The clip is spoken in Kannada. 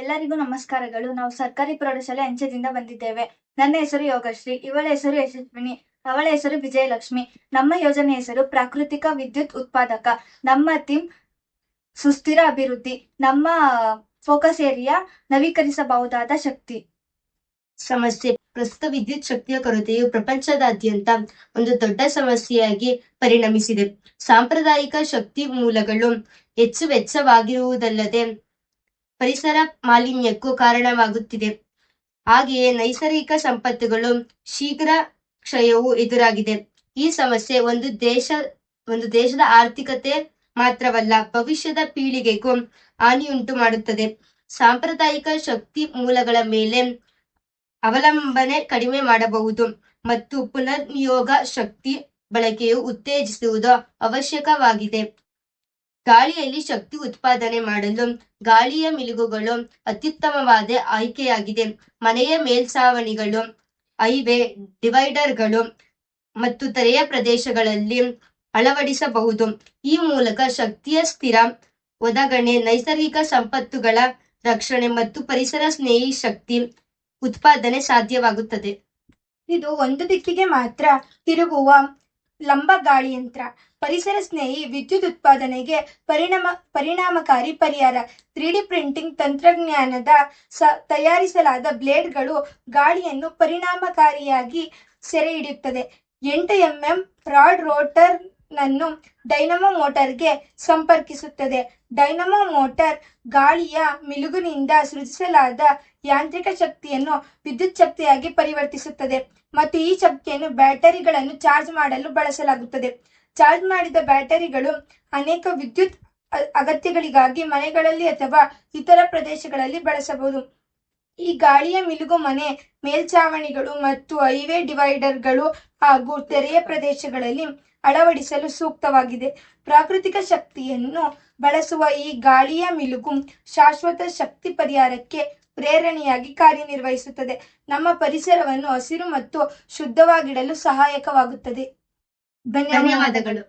ಎಲ್ಲರಿಗೂ ನಮಸ್ಕಾರಗಳು. ನಾವು ಸರ್ಕಾರಿ ಪ್ರೌಢಶಾಲೆ ಅಂಚೆದಿಂದ ಬಂದಿದ್ದೇವೆ. ನನ್ನ ಹೆಸರು ಯೋಗಶ್ರೀ, ಇವಳ ಹೆಸರು ಯಶಸ್ವಿನಿ, ಅವಳ ಹೆಸರು ವಿಜಯಲಕ್ಷ್ಮಿ. ನಮ್ಮ ಯೋಜನೆ ಹೆಸರು ಪ್ರಾಕೃತಿಕ ವಿದ್ಯುತ್ ಉತ್ಪಾದಕ. ನಮ್ಮ ಥೀಮ್ ಸುಸ್ಥಿರ ಅಭಿವೃದ್ಧಿ. ನಮ್ಮ ಫೋಕಸ್ ಏರಿಯಾ ನವೀಕರಿಸಬಹುದಾದ ಶಕ್ತಿ. ಸಮಸ್ಯೆ. ಪ್ರಸ್ತುತ ವಿದ್ಯುತ್ ಶಕ್ತಿಯ ಕೊರತೆಯು ಪ್ರಪಂಚದಾದ್ಯಂತ ಒಂದು ದೊಡ್ಡ ಸಮಸ್ಯೆಯಾಗಿ ಪರಿಣಮಿಸಿದೆ. ಸಾಂಪ್ರದಾಯಿಕ ಶಕ್ತಿ ಮೂಲಗಳು ಹೆಚ್ಚು ವೆಚ್ಚವಾಗಿರುವುದಲ್ಲದೆ ಪರಿಸರ ಮಾಲಿನ್ಯಕ್ಕೂ ಕಾರಣವಾಗುತ್ತಿದೆ. ಹಾಗೆಯೇ ನೈಸರ್ಗಿಕ ಸಂಪತ್ತುಗಳು ಶೀಘ್ರ ಕ್ಷಯವು ಎದುರಾಗಿದೆ. ಈ ಸಮಸ್ಯೆ ಒಂದು ದೇಶದ ಆರ್ಥಿಕತೆ ಮಾತ್ರವಲ್ಲ, ಭವಿಷ್ಯದ ಪೀಳಿಗೆಗೂ ಹಾನಿಯುಂಟು ಮಾಡುತ್ತದೆ. ಸಾಂಪ್ರದಾಯಿಕ ಶಕ್ತಿ ಮೂಲಗಳ ಮೇಲೆ ಅವಲಂಬನೆ ಕಡಿಮೆ ಮಾಡಬಹುದು ಮತ್ತು ಪುನರ್ನಿಯೋಗ ಶಕ್ತಿ ಬಳಕೆಯು ಉತ್ತೇಜಿಸುವುದು ಅವಶ್ಯಕವಾಗಿದೆ. ಗಾಳಿಯಲ್ಲಿ ಶಕ್ತಿ ಉತ್ಪಾದನೆ ಮಾಡಲು ಗಾಳಿಯ ಮಿಲುಗುಗಳು ಅತ್ಯುತ್ತಮವಾದ ಆಯ್ಕೆಯಾಗಿದೆ. ಮನೆಯ ಮೇಲ್ಛಾವಣಿಗಳು, ಹೈವೇ ಡಿವೈಡರ್ಗಳು ಮತ್ತು ತೆರೆಯ ಪ್ರದೇಶಗಳಲ್ಲಿ ಅಳವಡಿಸಬಹುದು. ಈ ಮೂಲಕ ಶಕ್ತಿಯ ಸ್ಥಿರ ಒದಗಣೆ, ನೈಸರ್ಗಿಕ ಸಂಪತ್ತುಗಳ ರಕ್ಷಣೆ ಮತ್ತು ಪರಿಸರ ಸ್ನೇಹಿ ಶಕ್ತಿ ಉತ್ಪಾದನೆ ಸಾಧ್ಯವಾಗುತ್ತದೆ. ಇದು ಒಂದು ದಿಕ್ಕಿಗೆ ಮಾತ್ರ ತಿರುಗುವ ಲಂಬ ಗಾಳಿ ಯಂತ್ರ. ಪರಿಸರ ಸ್ನೇಹಿ ವಿದ್ಯುತ್ ಉತ್ಪಾದನೆಗೆ ಪರಿಣಾಮಕಾರಿ ಪರಿಹಾರ. 3D ಪ್ರಿಂಟಿಂಗ್ ತಂತ್ರಜ್ಞಾನದ ತಯಾರಿಸಲಾದ ಬ್ಲೇಡ್ಗಳು ಗಾಳಿಯನ್ನು ಪರಿಣಾಮಕಾರಿಯಾಗಿ ಸೆರೆ ಹಿಡಿಯುತ್ತದೆ. 8 mm ರಾಡ್ ರೋಟರ್ ನನ್ನು ಡೈನಮೋ ಮೋಟಾರ್ಗೆ ಸಂಪರ್ಕಿಸುತ್ತದೆ. ಡೈನಮೋ ಮೋಟಾರ್ ಗಾಳಿಯ ಮಿಲುಗಿನಿಂದ ಸೃಜಿಸಲಾದ ಯಾಂತ್ರಿಕ ಶಕ್ತಿಯನ್ನು ವಿದ್ಯುತ್ ಶಕ್ತಿಯಾಗಿ ಪರಿವರ್ತಿಸುತ್ತದೆ ಮತ್ತು ಈ ಶಕ್ತಿಯನ್ನು ಬ್ಯಾಟರಿಗಳನ್ನು ಚಾರ್ಜ್ ಮಾಡಲು ಬಳಸಲಾಗುತ್ತದೆ. ಚಾರ್ಜ್ ಮಾಡಿದ ಬ್ಯಾಟರಿಗಳು ಅನೇಕ ವಿದ್ಯುತ್ ಅಗತ್ಯಗಳಿಗಾಗಿ ಮನೆಗಳಲ್ಲಿ ಅಥವಾ ಇತರ ಪ್ರದೇಶಗಳಲ್ಲಿ ಬಳಸಬಹುದು. ಈ ಗಾಳಿಯ ಮಿಲುಗು ಮನೆ ಮೇಲ್ಛಾವಣಿಗಳು ಮತ್ತು ಹೈವೇ ಡಿವೈಡರ್ಗಳು ಹಾಗೂ ತೆರೆಯ ಪ್ರದೇಶಗಳಲ್ಲಿ ಅಳವಡಿಸಲು ಸೂಕ್ತವಾಗಿದೆ. ಪ್ರಾಕೃತಿಕ ಶಕ್ತಿಯನ್ನು ಬಳಸುವ ಈ ಗಾಳಿಯ ಮಿಲುಗು ಶಾಶ್ವತ ಶಕ್ತಿ ಪರಿಹಾರಕ್ಕೆ ಪ್ರೇರಣೆಯಾಗಿ ಕಾರ್ಯನಿರ್ವಹಿಸುತ್ತದೆ. ನಮ್ಮ ಪರಿಸರವನ್ನು ಹಸಿರು ಮತ್ತು ಶುದ್ಧವಾಗಿಡಲು ಸಹಾಯಕವಾಗುತ್ತದೆ. ಧನ್ಯವಾದಗಳು.